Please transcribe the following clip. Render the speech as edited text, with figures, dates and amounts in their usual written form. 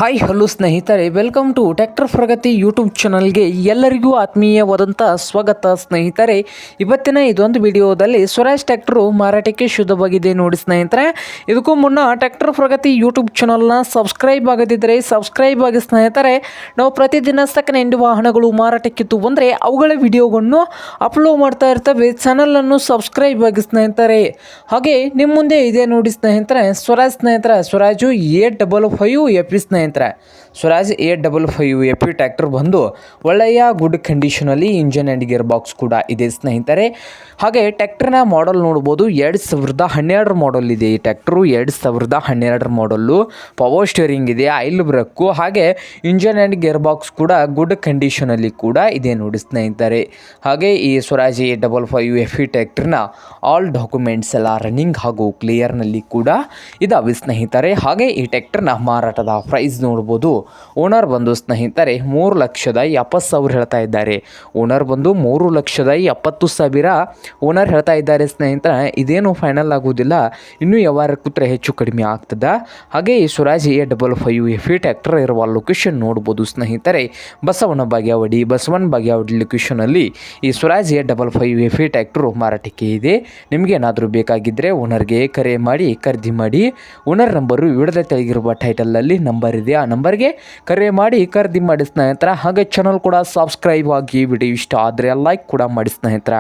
Hi hello ಸ್ನೇಹಿತರೆ, welcome to tractor Pragati YouTube ಚಾನಲ್ಗೆ ಎಲ್ಲರಿಗೂ ಆತ್ಮೀಯವಾದಂಥ ಸ್ವಾಗತ. ಸ್ನೇಹಿತರೆ, ಇವತ್ತಿನ ಇದೊಂದು ವಿಡಿಯೋದಲ್ಲಿ ಸ್ವರಾಜ್ ಟ್ರ್ಯಾಕ್ಟರು ಮಾರಾಟಕ್ಕೆ ಶುದ್ಧವಾಗಿದೆ ನೋಡಿ ಸ್ನೇಹಿತರೆ. ಇದಕ್ಕೂ ಮುನ್ನ ಟ್ರ್ಯಾಕ್ಟರ್ ಪ್ರಗತಿ ಯೂಟ್ಯೂಬ್ ಚಾನಲ್ನ ಸಬ್ಸ್ಕ್ರೈಬ್ ಆಗದಿದ್ದರೆ ಸಬ್ಸ್ಕ್ರೈಬ್ ಆಗಿ ಸ್ನೇಹಿತರೆ. ನಾವು ಪ್ರತಿದಿನ ಸೆಕೆಂಡ್ ಹ್ಯಾಂಡ್ ವಾಹನಗಳು ಮಾರಾಟಕ್ಕಿತ್ತು ಬಂದರೆ ಅವುಗಳ ವಿಡಿಯೋಗಳನ್ನು ಅಪ್ಲೋಡ್ ಮಾಡ್ತಾ ಇರ್ತವೆ. ಚಾನಲನ್ನು ಸಬ್ಸ್ಕ್ರೈಬ್ ಆಗಿ ಸ್ನೇಹಿತರೆ. ಹಾಗೆ ನಿಮ್ಮ ಮುಂದೆ ಇದೆ ನೋಡಿ ಸ್ನೇಹಿತರೆ, ಸ್ವರಾಜು 855 FE ಸ್ನೇಹಿತರೆ. ಸ್ವರಾಜ್ 855 FE ಟ್ರ್ಯಾಕ್ಟರ್ ಬಂದು ಒಳ್ಳೆಯ ಗುಡ್ ಕಂಡೀಷನಲ್ಲಿ ಇಂಜನ್ ಆ್ಯಂಡ್ ಗೇರ್ ಬಾಕ್ಸ್ ಕೂಡ ಇದೆ ಸ್ನೇಹಿತರೆ. ಹಾಗೆ ಟ್ರ್ಯಾಕ್ಟರ್ನ ಮಾಡಲ್ ನೋಡ್ಬೋದು, 2012 ಮಾಡಲ್ ಇದೆ ಈ ಟ್ರ್ಯಾಕ್ಟರು. 2012 ಮಾಡಲ್ಲು, ಪವರ್ ಸ್ಟೇರಿಂಗ್ ಇದೆ, ಆಯಿಲ್ ಬ್ರೇಕು, ಹಾಗೆ ಇಂಜನ್ ಆ್ಯಂಡ್ ಗೇರ್ ಬಾಕ್ಸ್ ಕೂಡ ಗುಡ್ ಕಂಡೀಷನಲ್ಲಿ ಕೂಡ ಇದೆ ನೋಡಿ ಸ್ನೇಹಿತರೆ. ಹಾಗೆ ಈ ಸ್ವರಾಜ್ 855 FE ಟ್ರ್ಯಾಕ್ಟರ್ನ ಆಲ್ ಡಾಕ್ಯುಮೆಂಟ್ಸ್ ಎಲ್ಲ ರನ್ನಿಂಗ್ ಹಾಗೂ ಕ್ಲಿಯರ್ನಲ್ಲಿ ಕೂಡ ಇದಾವೆ ಸ್ನೇಹಿತರೆ. ಹಾಗೆ ಈ ಟ್ರ್ಯಾಕ್ಟರ್ನ ಮಾರಾಟದ ಪ್ರೈಸ್ ನೋಡ್ಬೋದು. ಓನರ್ ಬಂದು ಸ್ನೇಹಿತರೆ 3,70,000 ಹೇಳ್ತಾ ಇದ್ದಾರೆ. ಓನರ್ ಬಂದು 3,70,000 ಓನರ್ ಹೇಳ್ತಾ ಇದ್ದಾರೆ ಸ್ನೇಹಿತರೆ. ಇದೇನು ಫೈನಲ್ ಆಗೋದಿಲ್ಲ, ಇನ್ನೂ ವ್ಯವಹಾರ ಕೂತ್ರೆ ಹೆಚ್ಚು ಕಡಿಮೆ ಆಗ್ತದೆ. ಹಾಗೆ ಈ ಸ್ವರಾಜ್ 855 FE ಟ್ರ್ಯಾಕ್ಟರ್ ಇರುವ ಲೊಕೇಶನ್ ನೋಡ್ಬೋದು ಸ್ನೇಹಿತರೆ, ಬಸವನ ಬಾಗೇವಾಡಿ ಲೊಕೇಶನಲ್ಲಿ ಈ ಸ್ವರಾಜ್ 855 FE ಟ್ರ್ಯಾಕ್ಟರು ಮಾರಾಟಕ್ಕೆ ಇದೆ. ನಿಮಗೇನಾದರೂ ಬೇಕಾಗಿದ್ದರೆ ಓನರ್ಗೆ ಕರೆ ಮಾಡಿ ಖರೀದಿ ಮಾಡಿ. ಓನರ್ ನಂಬರು ವಿಡಿಯೋದ ತೆಳಗಿರುವ ಟೈಟಲಲ್ಲಿ ನಂಬರ್ ಇದೆ, ಆ ನಂಬರ್ಗೆ ಕರೆ ಮಾಡಿ ಖರೀದಿ ಮಾಡಿ ಸ್ನೇಹಿತರ. ಹಾಗೆ ಚಾನಲ್ ಕೂಡ ಸಬ್ಸ್ಕ್ರೈಬ್ ಆಗಿ. ವಿಡಿಯೋ ಇಷ್ಟ ಆದರೆ ಲೈಕ್ ಕೂಡ ಮಾಡಿ ಸ್ನೇಹಿತರ.